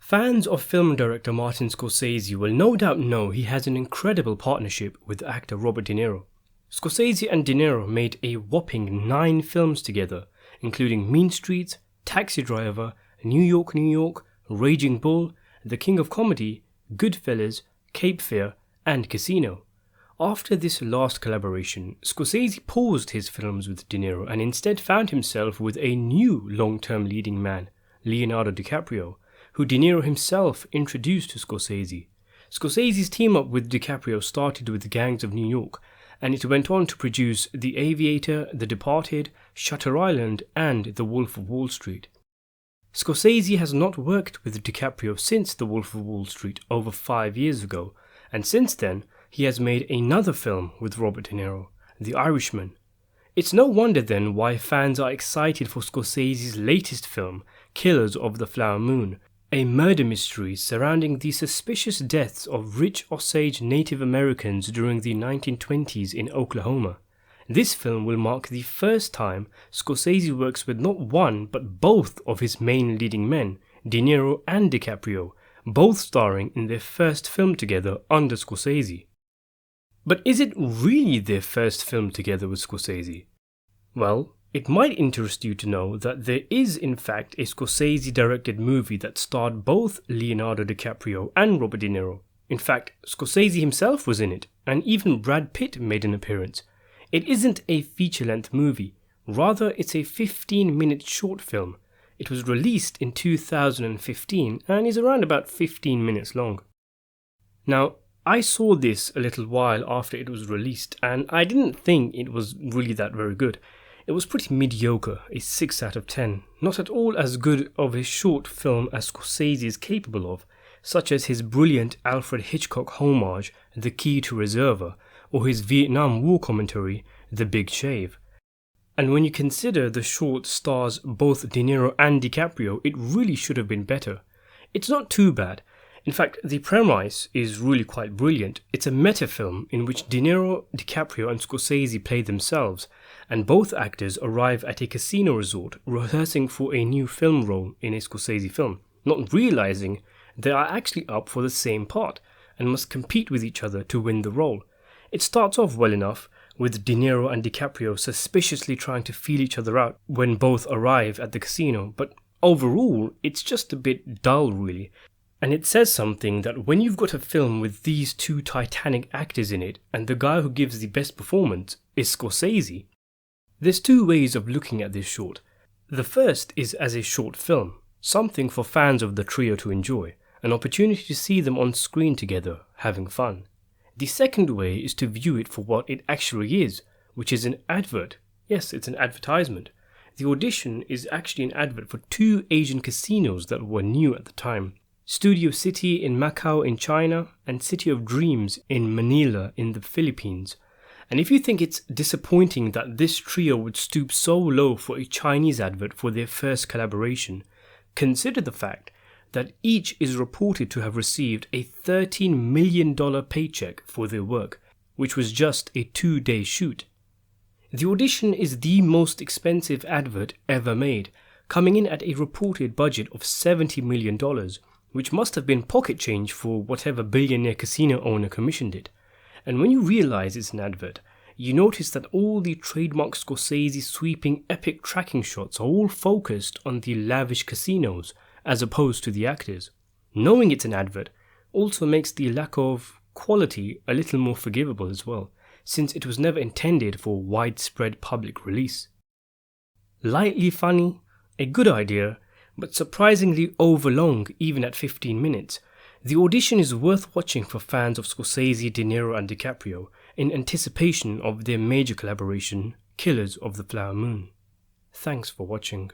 Fans of film director Martin Scorsese will no doubt know he has an incredible partnership with actor Robert De Niro. Scorsese and De Niro made a whopping 9 films together, including Mean Streets, Taxi Driver, New York, New York, Raging Bull, The King of Comedy, Goodfellas, Cape Fear, and Casino. After this last collaboration, Scorsese paused his films with De Niro and instead found himself with a new long-term leading man, Leonardo DiCaprio, who De Niro himself introduced to Scorsese. Scorsese's team-up with DiCaprio started with Gangs of New York, and it went on to produce The Aviator, The Departed, Shutter Island, and The Wolf of Wall Street. Scorsese has not worked with DiCaprio since The Wolf of Wall Street over 5 years ago, and since then, he has made another film with Robert De Niro, The Irishman. It's no wonder then why fans are excited for Scorsese's latest film, Killers of the Flower Moon, a murder mystery surrounding the suspicious deaths of rich Osage Native Americans during the 1920s in Oklahoma. This film will mark the first time Scorsese works with not one but both of his main leading men, De Niro and DiCaprio, both starring in their first film together under Scorsese. But is it really their first film together with Scorsese? Well, it might interest you to know that there is in fact a Scorsese-directed movie that starred both Leonardo DiCaprio and Robert De Niro. In fact, Scorsese himself was in it, and even Brad Pitt made an appearance. It isn't a feature-length movie, rather it's a 15-minute short film. It was released in 2015 and is around about 15 minutes long. Now, I saw this a little while after it was released, and I didn't think it was really that very good. It was pretty mediocre, a 6 out of 10, not at all as good of a short film as Scorsese is capable of, such as his brilliant Alfred Hitchcock homage, The Key to Reservoir, or his Vietnam War commentary, The Big Shave. And when you consider the short stars both De Niro and DiCaprio, it really should have been better. It's not too bad. In fact, the premise is really quite brilliant. It's a meta film in which De Niro, DiCaprio and Scorsese play themselves, and both actors arrive at a casino resort rehearsing for a new film role in a Scorsese film, not realizing they are actually up for the same part and must compete with each other to win the role. It starts off well enough, with De Niro and DiCaprio suspiciously trying to feel each other out when both arrive at the casino, but overall it's just a bit dull really. And it says something that when you've got a film with these two titanic actors in it and the guy who gives the best performance is Scorsese. There's 2 ways of looking at this short. The first is as a short film, something for fans of the trio to enjoy, an opportunity to see them on screen together, having fun. The second way is to view it for what it actually is, which is an advert. Yes, it's an advertisement. The Audition is actually an advert for 2 Asian casinos that were new at the time. Studio City in Macau in China and City of Dreams in Manila in the Philippines. And if you think it's disappointing that this trio would stoop so low for a Chinese advert for their first collaboration, consider the fact that each is reported to have received a $13 million paycheck for their work, which was just a 2-day shoot. The Audition is the most expensive advert ever made, coming in at a reported budget of $70 million, which must have been pocket change for whatever billionaire casino owner commissioned it. And when you realize it's an advert, you notice that all the trademark Scorsese sweeping epic tracking shots are all focused on the lavish casinos, as opposed to the actors. Knowing it's an advert also makes the lack of quality a little more forgivable as well, since it was never intended for widespread public release. Lightly funny, a good idea, but surprisingly overlong even at 15 minutes, The Audition is worth watching for fans of Scorsese, De Niro and DiCaprio in anticipation of their major collaboration, Killers of the Flower Moon. Thanks for watching.